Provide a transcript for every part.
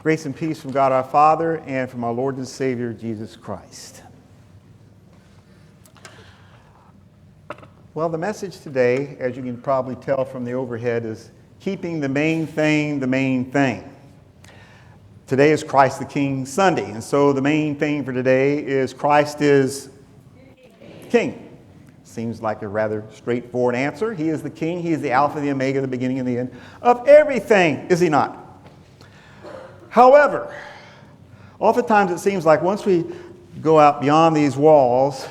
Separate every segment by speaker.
Speaker 1: Grace and peace from God our Father and from our Lord and Savior, Jesus Christ. Well, the message today, as you can probably tell from the overhead, is keeping the main thing the main thing. Today is Christ the King Sunday, and so the main thing for today is Christ is King. Seems like a rather straightforward answer. He is the King. He is the Alpha, the Omega, the beginning and the end of everything, is he not? However, oftentimes it seems like once we go out beyond these walls,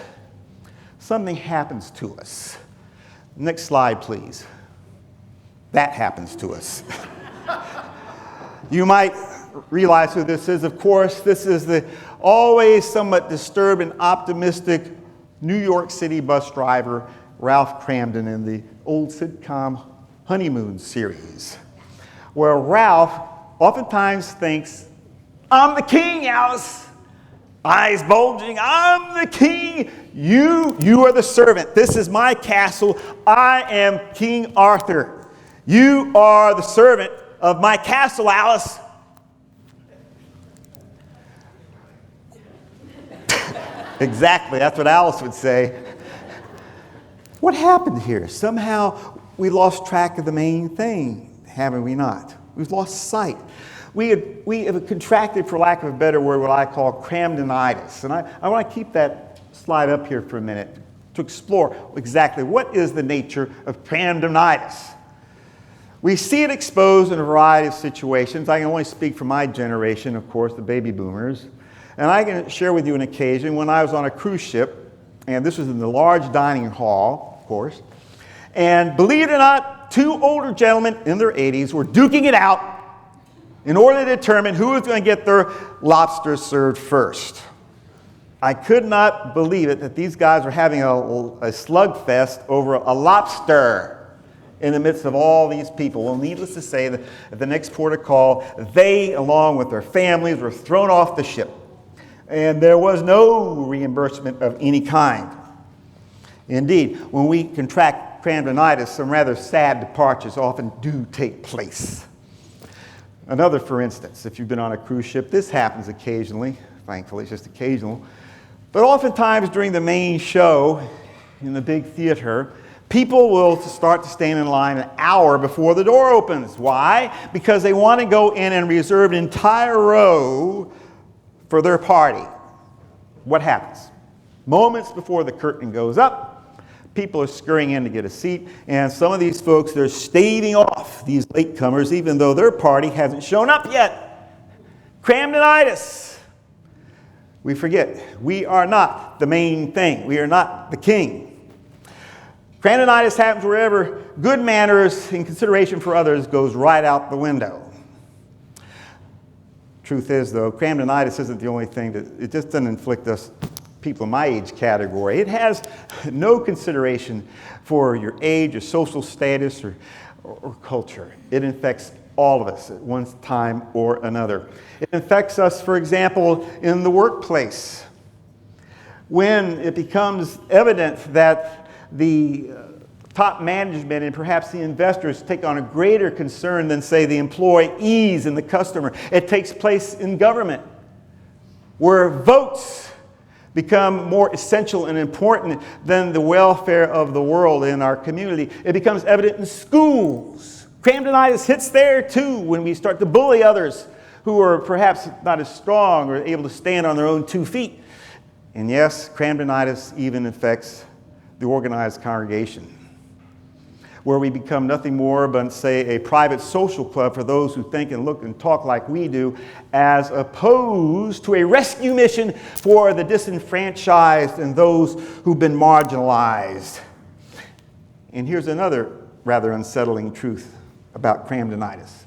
Speaker 1: something happens to us. Next slide, please. That happens to us. You might realize who this is. Of course, this is the always somewhat disturbed and optimistic New York City bus driver, Ralph Cramden, in the old sitcom Honeymoon series, where Ralph oftentimes thinks, I'm the king, Alice. Eyes bulging, I'm the king. You are the servant. This is my castle. I am King Arthur. You are the servant of my castle, Alice. Exactly, that's what Alice would say. What happened here? Somehow we lost track of the main thing, haven't we not? We've lost sight. We have contracted, for lack of a better word, what I call Cramdenitis. And I want to keep that slide up here for a minute to explore exactly what is the nature of Cramdenitis. We see it exposed in a variety of situations. I can only speak for my generation, of course, the baby boomers. And I can share with you an occasion when I was on a cruise ship, and this was in the large dining hall, of course. And believe it or not, two older gentlemen in their 80s were duking it out in order to determine who was going to get their lobster served first. I could not believe it that these guys were having a slugfest over a lobster in the midst of all these people. Well, needless to say, that at the next port of call, they, along with their families, were thrown off the ship. And there was no reimbursement of any kind. Indeed, when we contract Cramdenitis, some rather sad departures often do take place. Another, for instance, if you've been on a cruise ship, this happens occasionally. Thankfully, it's just occasional. But oftentimes during the main show in the big theater, people will start to stand in line an hour before the door opens. Why? Because they want to go in and reserve an entire row for their party. What happens? Moments before the curtain goes up, people are scurrying in to get a seat, and some of these folks, they're staving off these latecomers even though their party hasn't shown up yet. Cramdenitis. We forget, we are not the main thing. We are not the king. Cramdenitis happens wherever good manners and consideration for others goes right out the window. Truth is, though, Cramdenitis isn't the only thing that it just doesn't inflict us people in my age category. It has no consideration for your age or social status or culture. It infects all of us at one time or another. It infects us, for example, in the workplace. When it becomes evident that the top management and perhaps the investors take on a greater concern than, say, the employees and the customer. It takes place in government, where votes become more essential and important than the welfare of the world in our community. It becomes evident in schools. Cramdenitis hits there too when we start to bully others who are perhaps not as strong or able to stand on their own 2 feet. And yes, Cramdenitis even affects the organized congregation, where we become nothing more but, say, a private social club for those who think and look and talk like we do, as opposed to a rescue mission for the disenfranchised and those who've been marginalized. And here's another rather unsettling truth about Cramdenitis.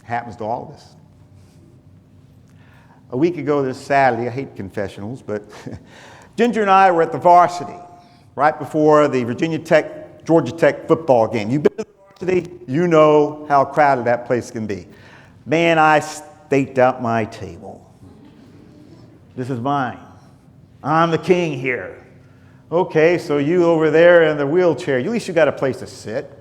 Speaker 1: It happens to all of us. A week ago this Saturday, I hate confessionals, but Ginger and I were at the varsity right before the Georgia Tech football game. You've been to the varsity, you know how crowded that place can be. Man, I staked out my table. This is mine. I'm the king here. Okay, so you over there in the wheelchair, at least you got a place to sit.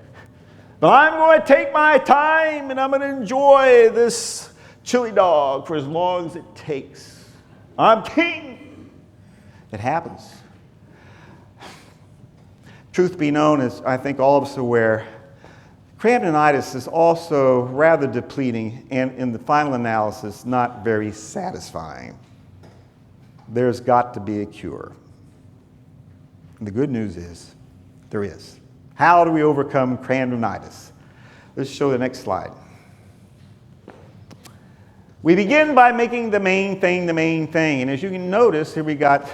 Speaker 1: But I'm going to take my time and I'm going to enjoy this chili dog for as long as it takes. I'm king. It happens. Truth be known, as I think all of us are aware, Cramdenitis is also rather depleting and, in the final analysis, not very satisfying. There's got to be a cure. And the good news is, there is. How do we overcome Cramdenitis? Let's show the next slide. We begin by making the main thing the main thing. And as you can notice, here we got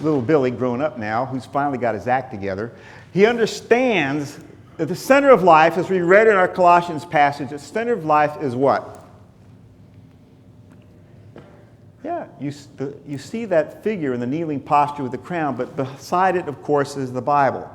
Speaker 1: little Billy grown up now, who's finally got his act together. He understands that the center of life, as we read in our Colossians passage, the center of life is what? Yeah, you see that figure in the kneeling posture with the crown, but beside it, of course, is the Bible.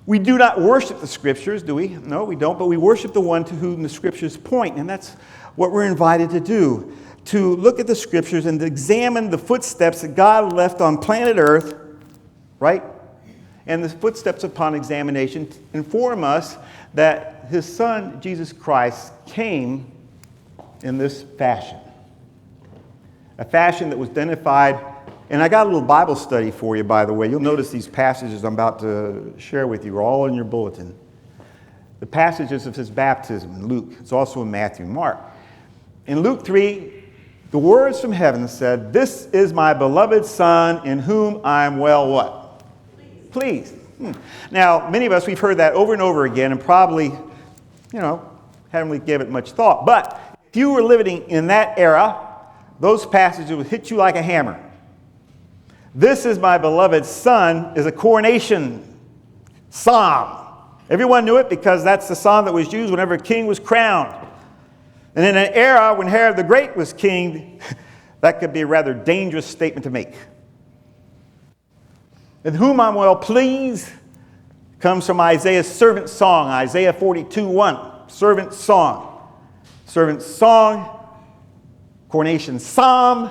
Speaker 1: We do not worship the Scriptures, do we? No, we don't, but we worship the one to whom the Scriptures point, and that's what we're invited to do, to look at the Scriptures and to examine the footsteps that God left on planet Earth, right? And the footsteps upon examination inform us that his Son, Jesus Christ, came in this fashion. A fashion that was identified, and I got a little Bible study for you, by the way. You'll notice these passages I'm about to share with you are all in your bulletin. The passages of his baptism in Luke. It's also in Matthew and Mark. In Luke 3, the words from heaven said, "This is my beloved Son, in whom I am well" what? Pleased. Now, many of us, we've heard that over and over again and probably, haven't really given it much thought. But if you were living in that era, those passages would hit you like a hammer. "This is my beloved Son" is a coronation psalm. Everyone knew it because that's the psalm that was used whenever a king was crowned. And in an era when Herod the Great was king, that could be a rather dangerous statement to make. "In whom I'm well pleased" comes from Isaiah's servant song, Isaiah 42:1. Servant song. Servant song, coronation psalm.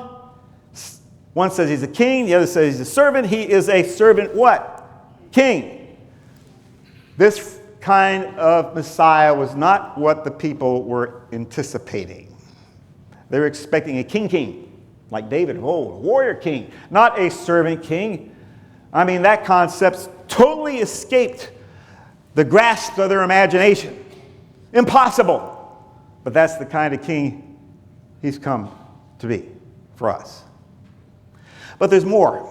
Speaker 1: One says he's a king, the other says he's a servant. He is a servant what? King. This kind of Messiah was not what the people were anticipating. They were expecting a king, like David of old, a warrior king, not a servant king. I mean, that concept totally escaped the grasp of their imagination. Impossible. But that's the kind of king he's come to be for us. But there's more.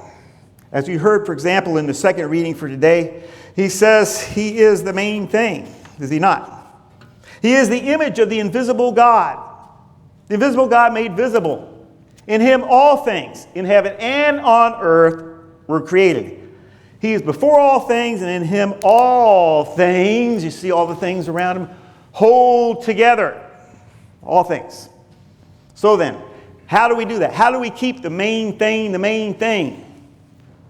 Speaker 1: As we heard, for example, in the second reading for today, he says he is the main thing, is he not? He is the image of the invisible God. The invisible God made visible. In him all things, in heaven and on earth, were created. He is before all things, and in him all things, you see all the things around him, hold together. All things. So then, how do we do that? How do we keep the main thing the main thing?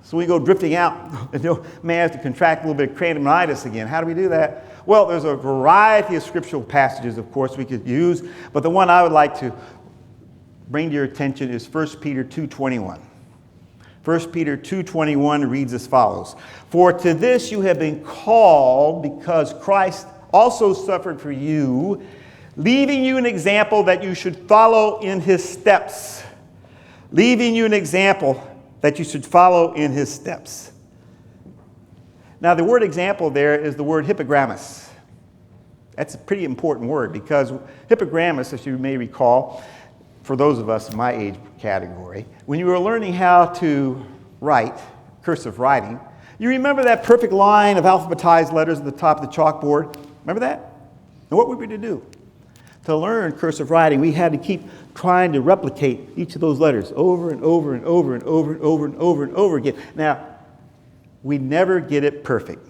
Speaker 1: So we go drifting out and may have to contract a little bit of Cramdenitis again. How do we do that? Well, there's a variety of scriptural passages, of course, we could use, but the one I would like to bring to your attention is 1 Peter 2:21. 1 Peter 2:21 reads as follows: "For to this you have been called, because Christ also suffered for you, leaving you an example that you should follow in his steps." Leaving you an example that you should follow in his steps. Now, the word example there is the word hypogrammus. That's a pretty important word because hypogrammus, as you may recall, for those of us in my age category, when you were learning how to write, cursive writing, you remember that perfect line of alphabetized letters at the top of the chalkboard? Remember that? And what were we to do? To learn cursive writing, we had to keep trying to replicate each of those letters over and over and over and over and over and over and over again. Now, we never get it perfect,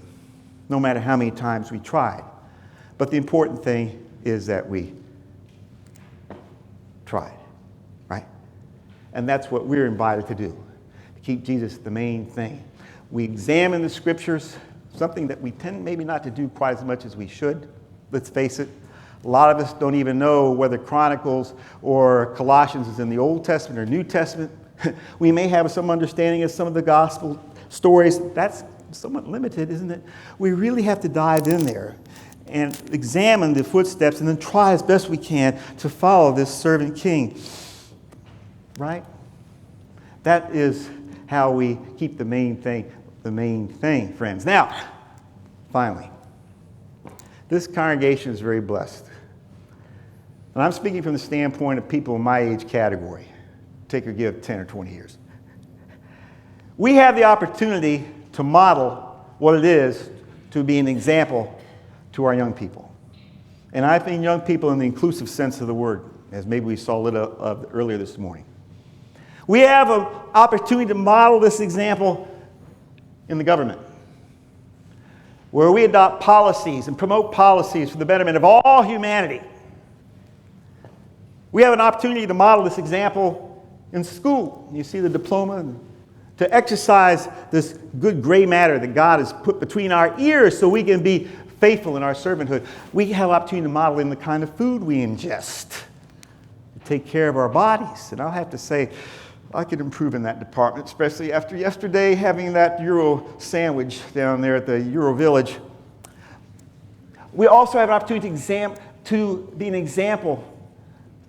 Speaker 1: no matter how many times we tried. But the important thing is that we tried, right? And that's what we're invited to do, to keep Jesus the main thing. We examine the scriptures, something that we tend maybe not to do quite as much as we should. Let's face it. A lot of us don't even know whether Chronicles or Colossians is in the Old Testament or New Testament. We may have some understanding of some of the gospel stories. That's somewhat limited, isn't it? We really have to dive in there and examine the footsteps and then try as best we can to follow this servant king. Right? That is how we keep the main thing, friends. Now, finally, this congregation is very blessed. And I'm speaking from the standpoint of people in my age category. Take or give 10 or 20 years. We have the opportunity to model what it is to be an example to our young people. And I think young people in the inclusive sense of the word, as maybe we saw a little of earlier this morning. We have an opportunity to model this example in the government, where we adopt policies and promote policies for the betterment of all humanity. We have an opportunity to model this example in school. You see the diploma, to exercise this good gray matter that God has put between our ears so we can be faithful in our servanthood. We have an opportunity to model in the kind of food we ingest, to take care of our bodies. And I'll have to say, I could improve in that department, especially after yesterday having that Euro sandwich down there at the Euro Village. We also have an opportunity to be an example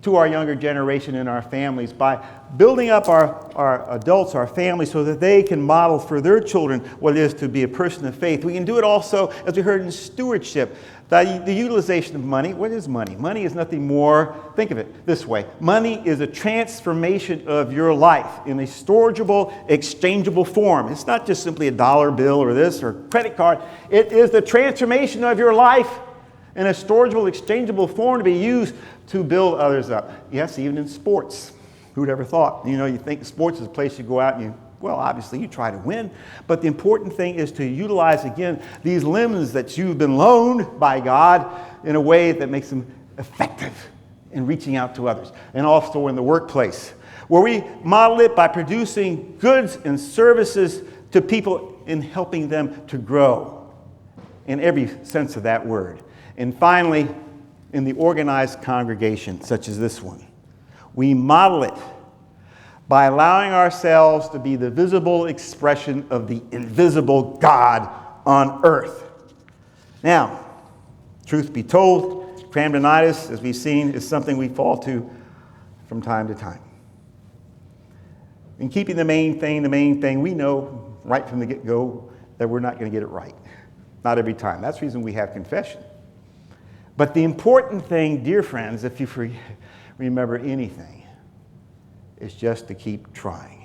Speaker 1: to our younger generation and our families by building up our adults, our families, so that they can model for their children what it is to be a person of faith. We can do it also, as we heard, in stewardship. The utilization of money. What is money? Money is nothing more, think of it this way. Money is a transformation of your life in a storageable, exchangeable form. It's not just simply a dollar bill or this or credit card. It is the transformation of your life in a storageable, exchangeable form to be used to build others up. Yes, even in sports. Who'd ever thought? You think sports is a place you go out and obviously you try to win, but the important thing is to utilize, again, these limbs that you've been loaned by God in a way that makes them effective in reaching out to others. And also in the workplace, where we model it by producing goods and services to people and helping them to grow in every sense of that word. And finally, in the organized congregation, such as this one, we model it by allowing ourselves to be the visible expression of the invisible God on earth. Now, truth be told, cramdonitis, as we've seen, is something we fall to from time to time. In keeping the main thing, we know right from the get-go that we're not going to get it right. Not every time. That's the reason we have confession. But the important thing, dear friends, if you remember anything, is just to keep trying.